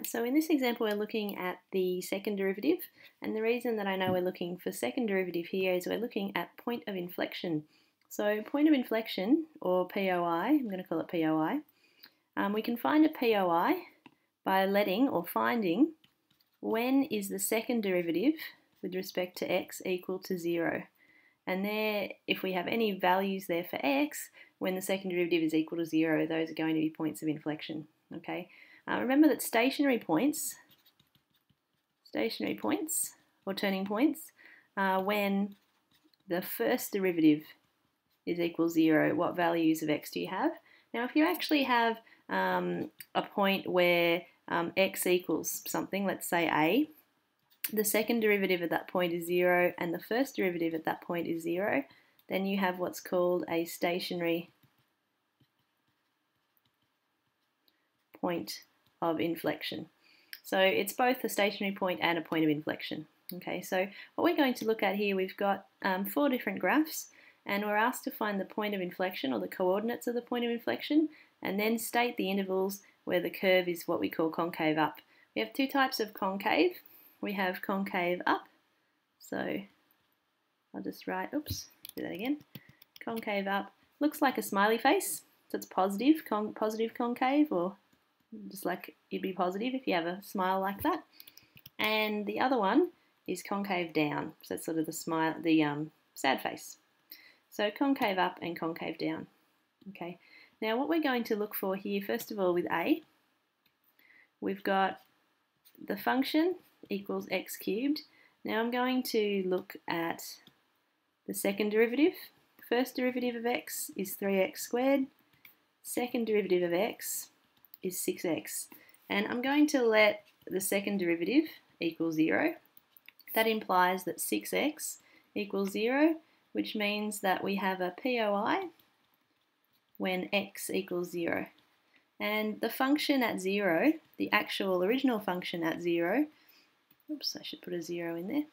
So in this example we're looking at the second derivative, and the reason that I know we're looking for second derivative here is we're looking at point of inflection. So point of inflection, or POI, I'm going to call it POI, we can find a POI by letting or finding when is the second derivative with respect to x equal to 0. And there, if we have any values there for x, when the second derivative is equal to 0, those are going to be points of inflection. Okay. Remember that stationary points or turning points are when the first derivative is equal to 0. What values of x do you have? Now if you actually have a point where x equals something, let's say a, the second derivative at that point is 0 and the first derivative at that point is 0, then you have what's called a stationary point of inflection. So it's both a stationary point and a point of inflection. Okay, so what we're going to look at here, we've got 4 different graphs, and we're asked to find the point of inflection, or the coordinates of the point of inflection, and then state the intervals where the curve is what we call concave up. We have 2 types of concave. We have concave up, so I'll just write, oops, do that again. Concave up looks like a smiley face, so it's positive, positive concave, or just like you'd be positive if you have a smile like that. And the other one is concave down, so it's sort of the smile, the sad face. So concave up and concave down. Okay. Now what we're going to look for here, first of all, with A, we've got the function equals x cubed. Now I'm going to look at the second derivative. First derivative of x is 3x squared. Second derivative of x is 6x. And I'm going to let the second derivative equal 0. That implies that 6x equals 0, which means that we have a POI when x equals 0. And the function at 0, the actual original function at 0, oops, I should put a 0 in there,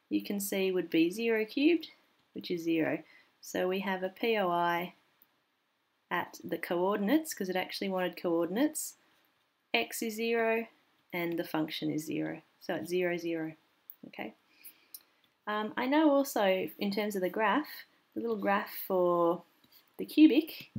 you can see would be 0 cubed, which is 0. So we have a POI at the coordinates, because it actually wanted coordinates. X is 0 and the function is 0. So it's 0, 0. Okay. I know also in terms of the graph, the little graph for the cubic,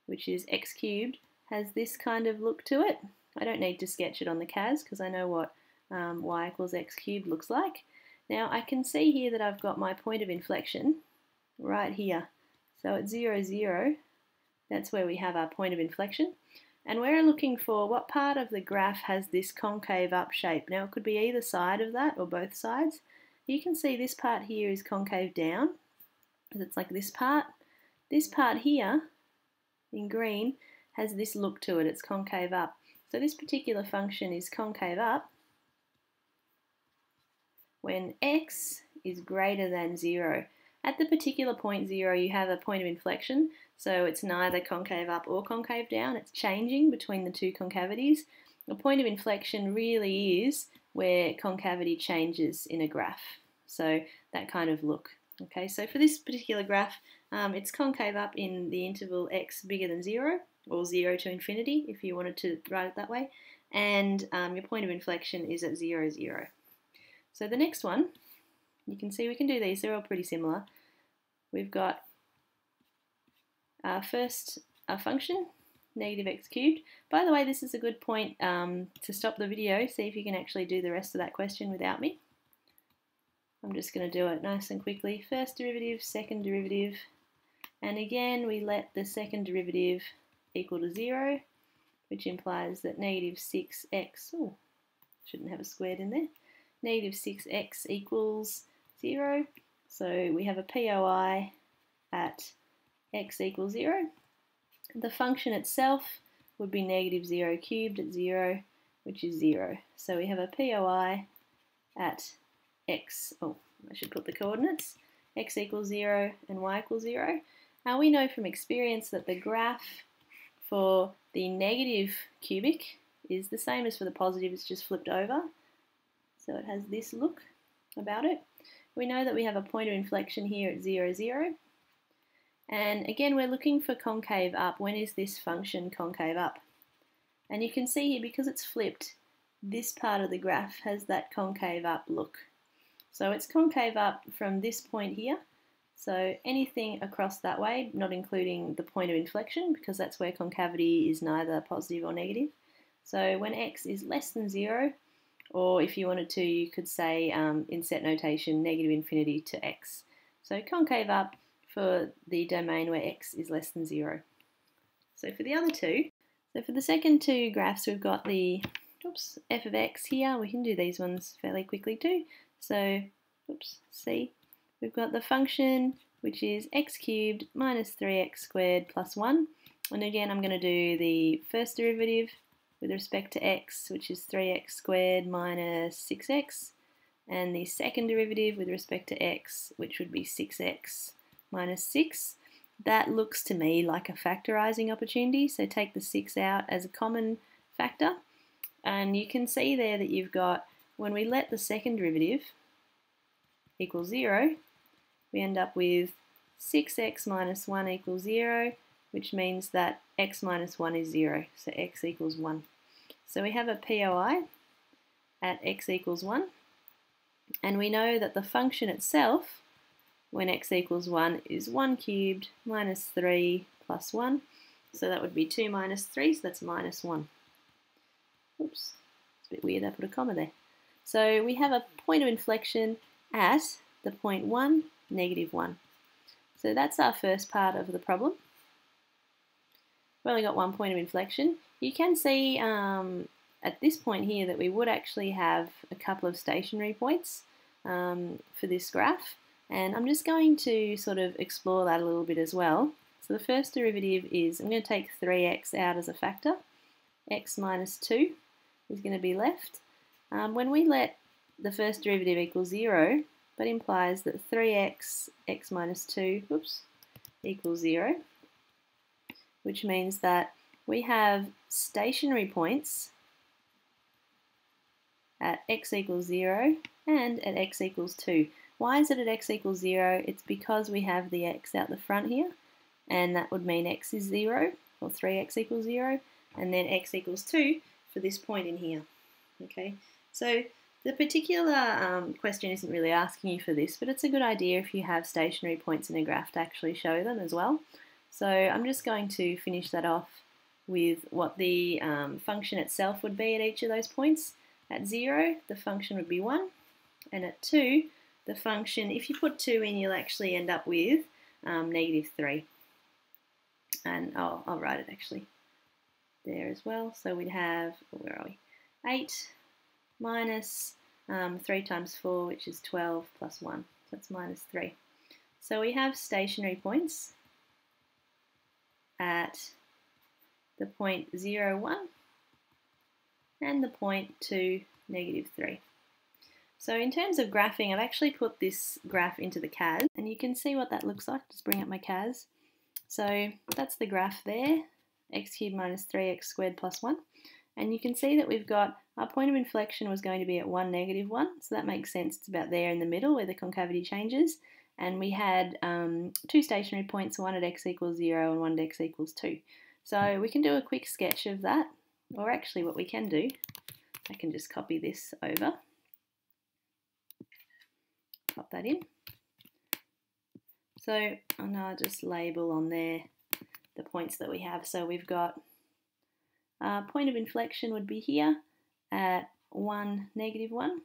which is x cubed, has this kind of look to it. I don't need to sketch it on the CAS because I know what y equals x cubed looks like. Now I can see here that I've got my point of inflection right here. So at 0, 0, that's where we have our point of inflection. And we're looking for what part of the graph has this concave up shape. Now it could be either side of that or both sides. You can see this part here is concave down, because it's like this part. This part here, in green, has this look to it, it's concave up. So this particular function is concave up when x is greater than 0. At the particular point 0, you have a point of inflection, so it's neither concave up or concave down, it's changing between the two concavities. The point of inflection really is where concavity changes in a graph, so that kind of look. Okay, so for this particular graph, it's concave up in the interval x bigger than 0, or 0 to infinity if you wanted to write it that way, and your point of inflection is at 0, 0. So the next one, you can see we can do these, they're all pretty similar. We've got first our function, negative x cubed. By the way, this is a good point to stop the video, see if you can actually do the rest of that question without me. I'm just going to do it nice and quickly. First derivative, second derivative, and again we let the second derivative equal to 0, which implies that negative 6x, oh, shouldn't have a squared in there, negative 6x equals 0. So we have a POI at x equals 0. The function itself would be negative 0 cubed at 0, which is 0. So we have a POI at x, oh, I should put the coordinates, x equals 0 and y equals 0. Now we know from experience that the graph for the negative cubic is the same as for the positive, it's just flipped over. So it has this look about it. We know that we have a point of inflection here at 0, 0. And again, we're looking for concave up. When is this function concave up? And you can see here, because it's flipped, this part of the graph has that concave up look. So it's concave up from this point here. So anything across that way, not including the point of inflection, because that's where concavity is neither positive or negative. So when x is less than 0, or if you wanted to, you could say in set notation, negative infinity to x. So concave up for the domain where x is less than 0. So for the other two, so for the second two graphs, we've got the f of x here. We can do these ones fairly quickly too. So, see, we've got the function, which is x cubed minus 3x squared plus 1. And again, I'm going to do the first derivative with respect to x, which is 3x squared minus 6x. And the second derivative with respect to x, which would be 6x minus 6. That looks to me like a factorising opportunity, so take the 6 out as a common factor. And you can see there that you've got, when we let the second derivative equal 0, we end up with 6x minus 1 equals 0, which means that x minus 1 is 0, so x equals 1. So we have a POI at x equals 1, and we know that the function itself, when x equals 1, is 1 cubed minus 3 plus 1. So that would be 2 minus 3, so that's minus 1. Oops, it's a bit weird I put a comma there. So we have a point of inflection at the point 1, negative 1. So that's our first part of the problem. We've only got one point of inflection. You can see at this point here that we would actually have a couple of stationary points for this graph. And I'm just going to sort of explore that a little bit as well. So the first derivative is, I'm going to take 3x out as a factor. X minus 2 is going to be left. When we let the first derivative equal 0, that implies that 3x, x minus 2, equals 0, which means that we have stationary points at x equals 0 and at x equals 2. Why is it at x equals 0? It's because we have the x out the front here, and that would mean x is 0, or 3x equals 0, and then x equals 2 for this point in here. Okay, so the particular question isn't really asking you for this, but it's a good idea if you have stationary points in a graph to actually show them as well. So I'm just going to finish that off with what the function itself would be at each of those points. At 0, the function would be 1, and at 2, the function, if you put 2 in, you'll actually end up with negative 3. And I'll write it actually there as well. So we'd have, where are we? 8 minus 3 times 4, which is 12 plus 1. So that's minus 3. So we have stationary points at the point 0, 1 and the point 2, negative 3. So in terms of graphing, I've actually put this graph into the CAS, and you can see what that looks like. Just bring up my CAS. So that's the graph there, x cubed minus 3x squared plus 1. And you can see that we've got, our point of inflection was going to be at 1, negative 1, so that makes sense. It's about there in the middle where the concavity changes. And we had 2 stationary points, one at x equals 0 and one at x equals 2. So we can do a quick sketch of that, or actually what we can do, I can just copy this over. Pop that in. So I'll just label on there the points that we have. So we've got point of inflection would be here at 1, negative 1.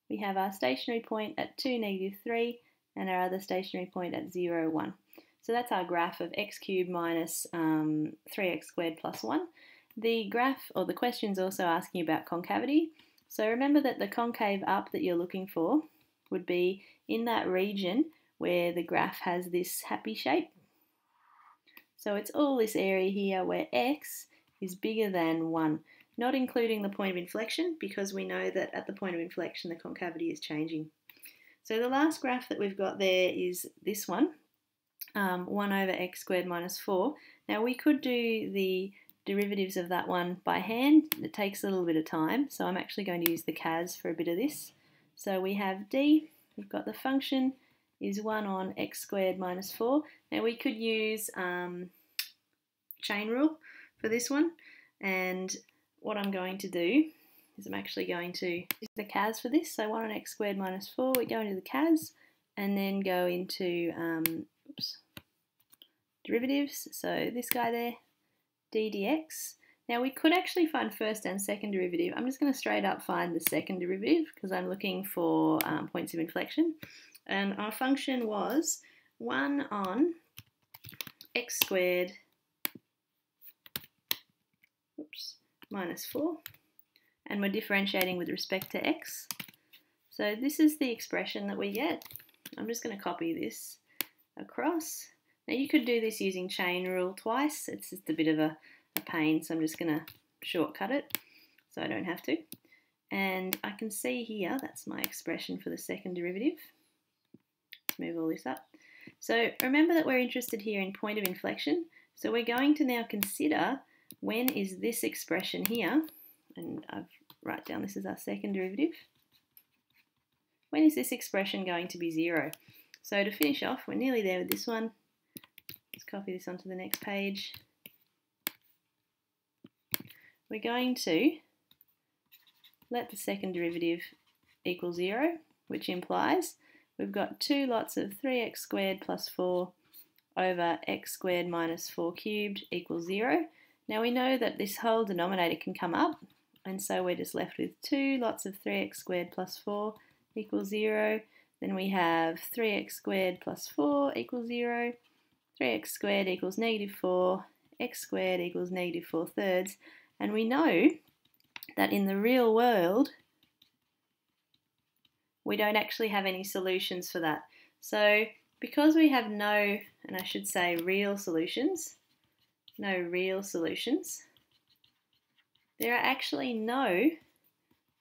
We have our stationary point at 2, negative 3, and our other stationary point at 0, 1. So that's our graph of x cubed minus 3x squared plus 1. The graph, or the question is also asking about concavity. So remember that the concave up that you're looking for would be in that region where the graph has this happy shape. So it's all this area here where x is bigger than 1, not including the point of inflection, because we know that at the point of inflection the concavity is changing. So the last graph that we've got there is this one, 1 over x squared minus 4. Now we could do the derivatives of that one by hand. It takes a little bit of time, so I'm actually going to use the CAS for a bit of this. So we have d, we've got the function is 1 on x squared minus 4. Now we could use chain rule for this one. And what I'm going to do is I'm actually going to use the CAS for this. So 1 on x squared minus 4, we go into the CAS and then go into derivatives. So this guy there, d dx. Now we could actually find first and second derivative. I'm just going to straight up find the second derivative because I'm looking for points of inflection. And our function was 1 on x squared minus 4. And we're differentiating with respect to x. So this is the expression that we get. I'm just going to copy this across. Now you could do this using chain rule twice. It's just a bit of a pain, so I'm just going to shortcut it so I don't have to. And I can see here, that's my expression for the second derivative. Let's move all this up. So remember that we're interested here in point of inflection. So we're going to now consider when is this expression here, and I've write down this is our second derivative. When is this expression going to be 0? So to finish off, we're nearly there with this one. Let's copy this onto the next page. We're going to let the second derivative equal 0, which implies we've got 2 lots of 3x squared plus 4 over x squared minus 4 cubed equals 0. Now we know that this whole denominator can come up, and so we're just left with 2 lots of 3x squared plus 4 equals 0. Then we have 3x squared plus 4 equals 0. 3x squared equals negative 4. X squared equals negative 4 thirds. And we know that in the real world, we don't actually have any solutions for that. So because we have no, and I should say real solutions, there are actually no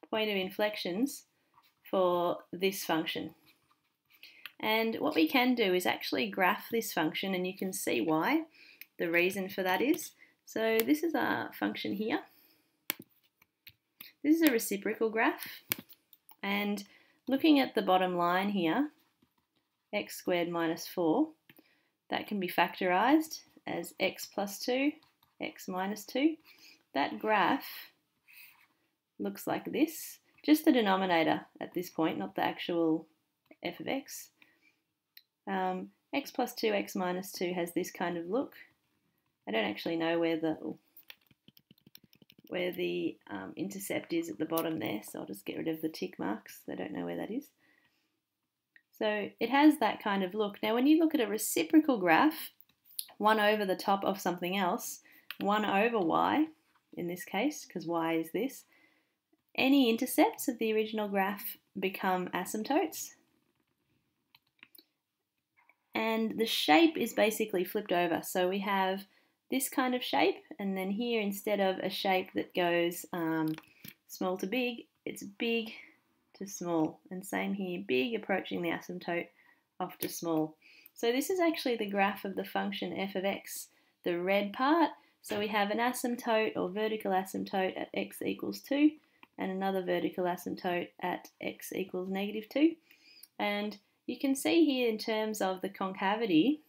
point of inflections for this function. And what we can do is actually graph this function, and you can see why. The reason for that is, so this is our function here. This is a reciprocal graph, and looking at the bottom line here, x squared minus 4, that can be factorised as x plus 2, x minus 2. That graph looks like this, just the denominator at this point, not the actual f of x. X plus 2, x minus 2 has this kind of look. I don't actually know where the intercept is at the bottom there, so I'll just get rid of the tick marks. I don't know where that is. So it has that kind of look. Now when you look at a reciprocal graph, 1 over the top of something else, 1 over y, in this case, because y is this, any intercepts of the original graph become asymptotes. And the shape is basically flipped over. So we have this kind of shape, and then here, instead of a shape that goes small to big, it's big to small. And same here, big approaching the asymptote off to small. So this is actually the graph of the function f of x, the red part. So we have an asymptote or vertical asymptote at x equals 2 and another vertical asymptote at x equals negative 2. And you can see here in terms of the concavity,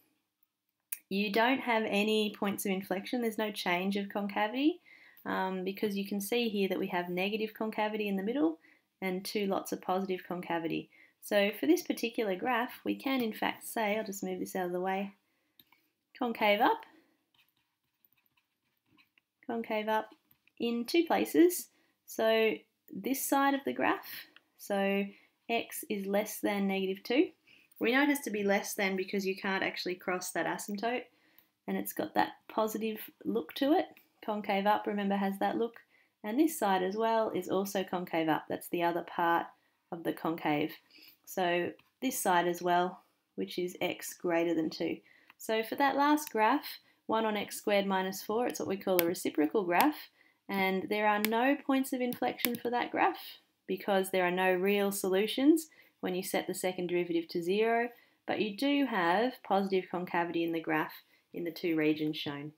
you don't have any points of inflection. There's no change of concavity because you can see here that we have negative concavity in the middle and 2 lots of positive concavity. So for this particular graph, we can in fact say, I'll just move this out of the way, concave up in 2 places. So this side of the graph, so x is less than negative 2. We know it has to be less than because you can't actually cross that asymptote, and it's got that positive look to it. Concave up, remember, has that look. And this side as well is also concave up. That's the other part of the concave. So this side as well, which is x greater than 2. So for that last graph, 1 on x squared minus 4, it's what we call a reciprocal graph. And there are no points of inflection for that graph because there are no real solutions when you set the second derivative to 0, but you do have positive concavity in the graph in the 2 regions shown.